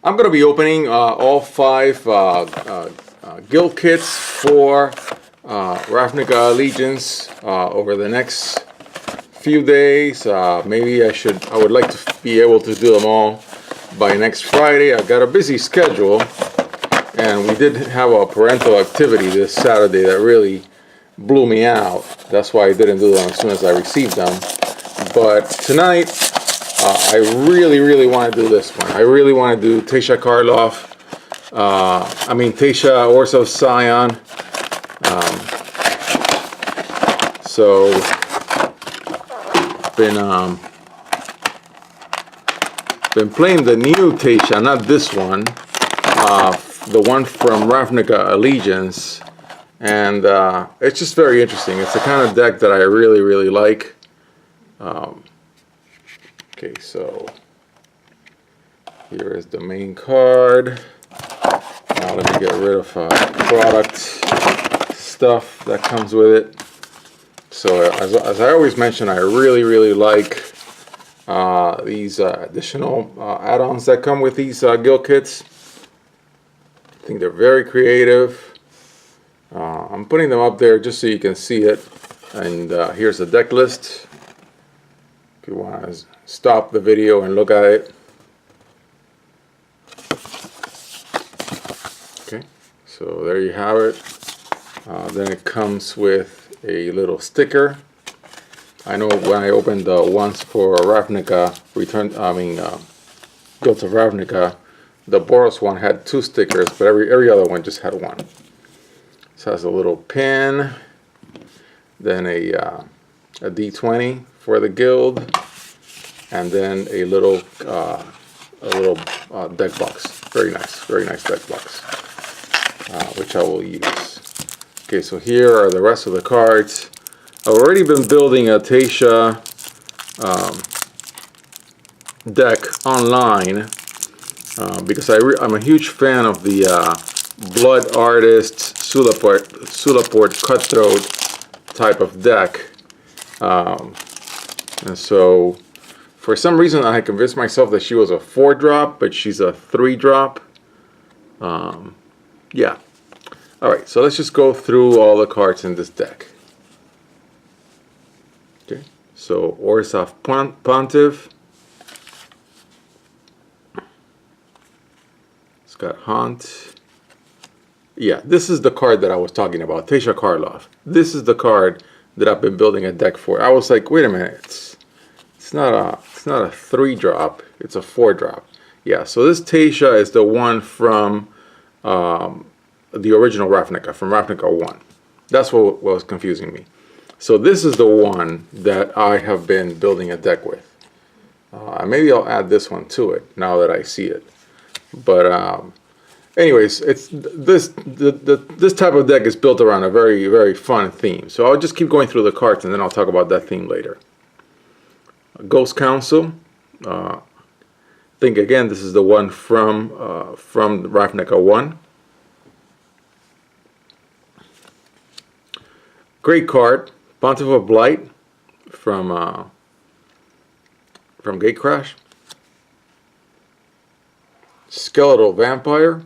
I'm going to be opening all 5 guild kits for Ravnica Allegiance over the next few days. Maybe I would like to be able to do them all by next Friday. I've got a busy schedule, and we did have a parental activity this Saturday that really blew me out. That's why I didn't do them as soon as I received them. But tonight, I really want to do this one. I really want to do Taysa Karlov. Taysa Orzhov Scion. So been playing the new Taysa, not this one, the one from Ravnica Allegiance, and it's just very interesting. It's the kind of deck that I really like. Okay, so here is the main card. Now let me get rid of product stuff that comes with it. So as I always mention, I really like these additional add-ons that come with these guild kits. I think they're very creative. I'm putting them up there just so you can see it. And here's the deck list. If you want to stop the video and look at it. Okay, so there you have it. Then it comes with a little sticker. I know when I opened the ones for Ravnica, Guild of Ravnica, the Boros one had 2 stickers, but every other one just had 1. This has a little pin, then a D20 for the guild, and then a little deck box. Very nice deck box, which I will use. Okay, so here are the rest of the cards. I've already been building a Taysa deck online because I'm a huge fan of the Blood Artist Zulaport Cutthroat type of deck. And so for some reason I convinced myself that she was a 4-drop, but she's a 3-drop. Yeah. Alright, so let's just go through all the cards in this deck. Okay, so Orzhov Pontiff. It's got Haunt. Yeah, this is the card that I was talking about, Taysa Karlov. This is the card that I've been building a deck for. I was like, wait a minute, it's not a 3-drop, it's a 4-drop. Yeah, so this Taysa is the one from the original Ravnica, from Ravnica 1. That's what was confusing me. So this is the one that I have been building a deck with. Maybe I'll add this one to it now that I see it. But anyways, it's this type of deck is built around a very fun theme. So I'll just keep going through the cards and then I'll talk about that theme later. Ghost Council. I think again this is the one from Ravnica 1. Great card, Pontiff of Blight from Gatecrash. Skeletal Vampire.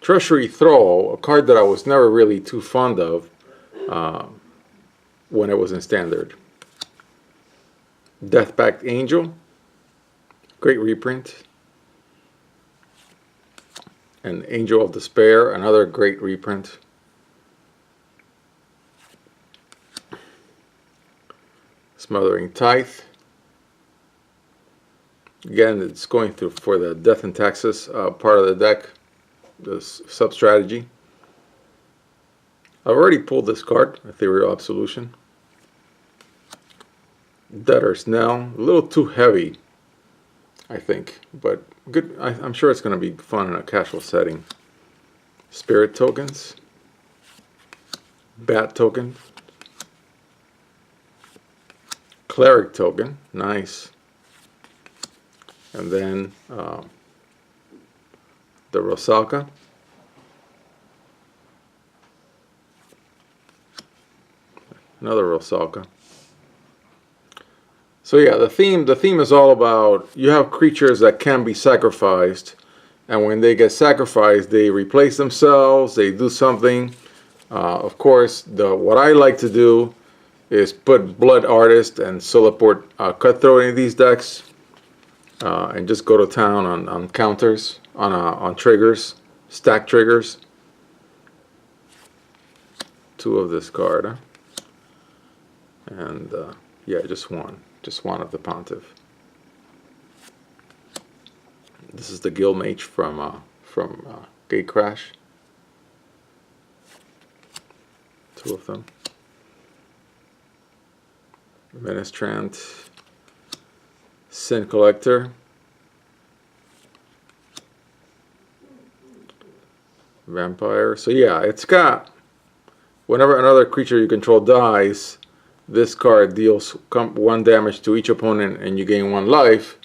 Treachery Thrall, a card that I was never really too fond of when it was in Standard. Deathbacked Angel, great reprint. And Angel of Despair, another great reprint. Smothering Tithe. Again, it's going through for the Death and Taxes part of the deck, the sub-strategy. I've already pulled this card, Ethereal Absolution. Debtor's Knell, a little too heavy, I think, but good. I'm sure it's going to be fun in a casual setting. Spirit Tokens. Bat Token. Cleric Token, nice. And then the Rusalka. Another Rusalka. So yeah, the theme is all about you have creatures that can be sacrificed, and when they get sacrificed, they replace themselves. They do something. Of course, what I like to do is put Blood Artist and Zulaport Cutthroat in these decks, and just go to town on counters, on triggers, stack triggers. Two of this card, huh? And yeah, just one of the Pontiff. This is the Guild Mage from Gate Crash. Two of them. Ministrant, Sin Collector, Vampire. So yeah, it's got, whenever another creature you control dies, this card deals 1 damage to each opponent and you gain 1 life.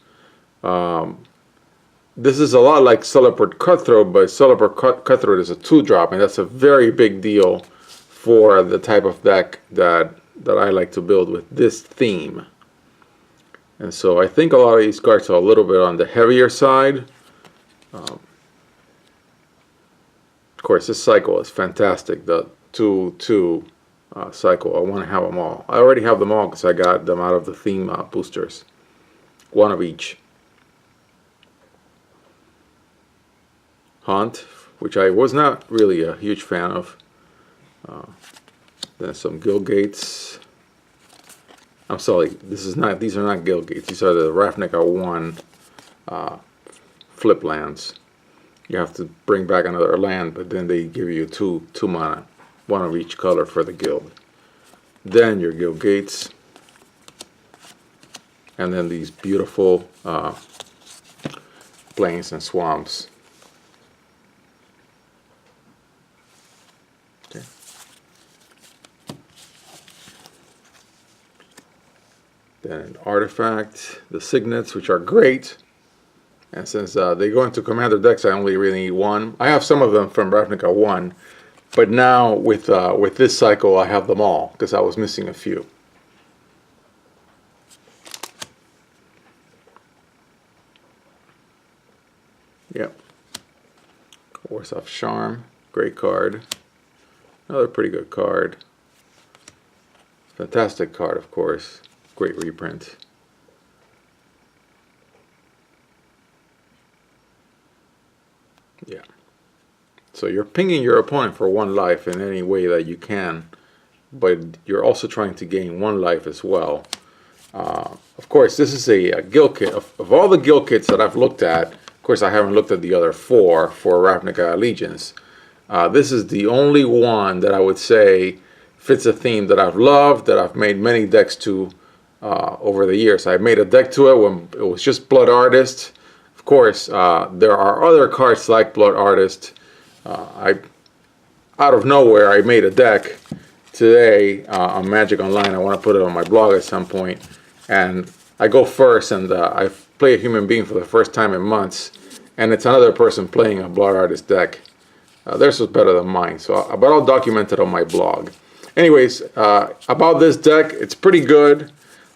This is a lot like Zulaport Cutthroat, but Zulaport Cutthroat is a 2-drop, and that's a very big deal for the type of deck that I like to build with this theme. And so I think a lot of these cards are a little bit on the heavier side. Of course, this cycle is fantastic. The 2/2 cycle. I want to have them all. I already have them all because I got them out of the theme boosters. 1 of each. Haunt, which I was not really a huge fan of. Then some Guild Gates. I'm sorry, these are not Guild Gates. These are the Ravnica 1 flip lands. You have to bring back another land, but then they give you 2 mana, 1 of each color for the guild. Then your Guild Gates, and then these beautiful plains and swamps. Okay. Then an artifact, the signets, which are great. And since they go into commander decks, I only really need 1. I have some of them from Ravnica 1, but now with this cycle, I have them all because I was missing a few. Yep. Orzhov Charm, great card. Another pretty good card. Fantastic card, of course. Great reprint. Yeah. So you're pinging your opponent for 1 life in any way that you can, but you're also trying to gain 1 life as well. Of course, this is a guild kit. Of all the guild kits that I've looked at, of course I haven't looked at the other 4 for Ravnica Allegiance. This is the only one that I would say fits a theme that I've loved, that I've made many decks to over the years. I made a deck to it when it was just Blood Artist. Of course, there are other cards like Blood Artist. Out of nowhere, I made a deck today on Magic Online. I want to put it on my blog at some point. And I go first, and I play a human being for the first time in months. And it's another person playing a Blood Artist deck. Theirs was better than mine, but I'll document it on my blog. Anyways, about this deck, it's pretty good.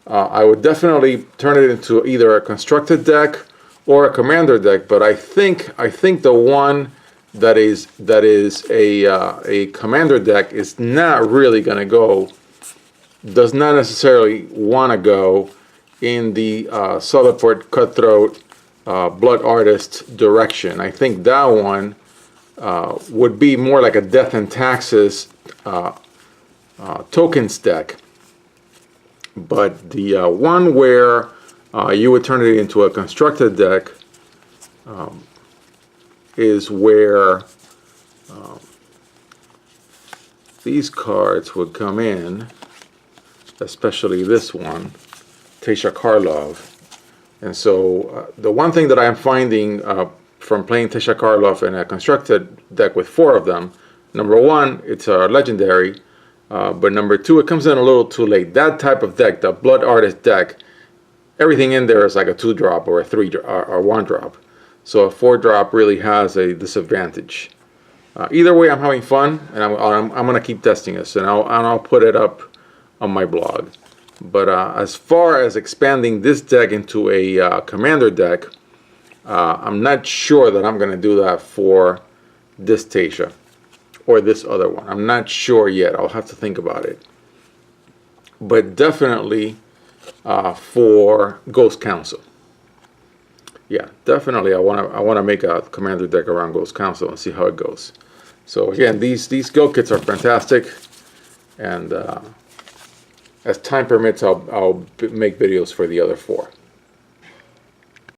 I would definitely turn it into either a constructed deck or a commander deck, but I think the one that is a commander deck is not really going to go, does not necessarily want to go in the Zulaport Cutthroat Blood Artist direction. I think that one would be more like a Death and Taxes tokens deck. But the one where you would turn it into a constructed deck is where these cards would come in, especially this one, Taysa Karlov. And so the one thing that I'm finding from playing Taysa Karlov in a constructed deck with 4 of them, number 1, it's a legendary, but number 2, it comes in a little too late. That type of deck, the Blood Artist deck, everything in there is like a 2-drop or a 1-drop. So a 4-drop really has a disadvantage. Either way, I'm having fun, and I'm going to keep testing this, and I'll put it up on my blog. But as far as expanding this deck into a commander deck, I'm not sure that I'm going to do that for this Taysa or this other one. I'm not sure yet. I'll have to think about it. But definitely for Ghost Council. Yeah, definitely. I want to make a commander deck around Ghost Council and see how it goes. So again, these guild kits are fantastic, and as time permits, I'll make videos for the other 4.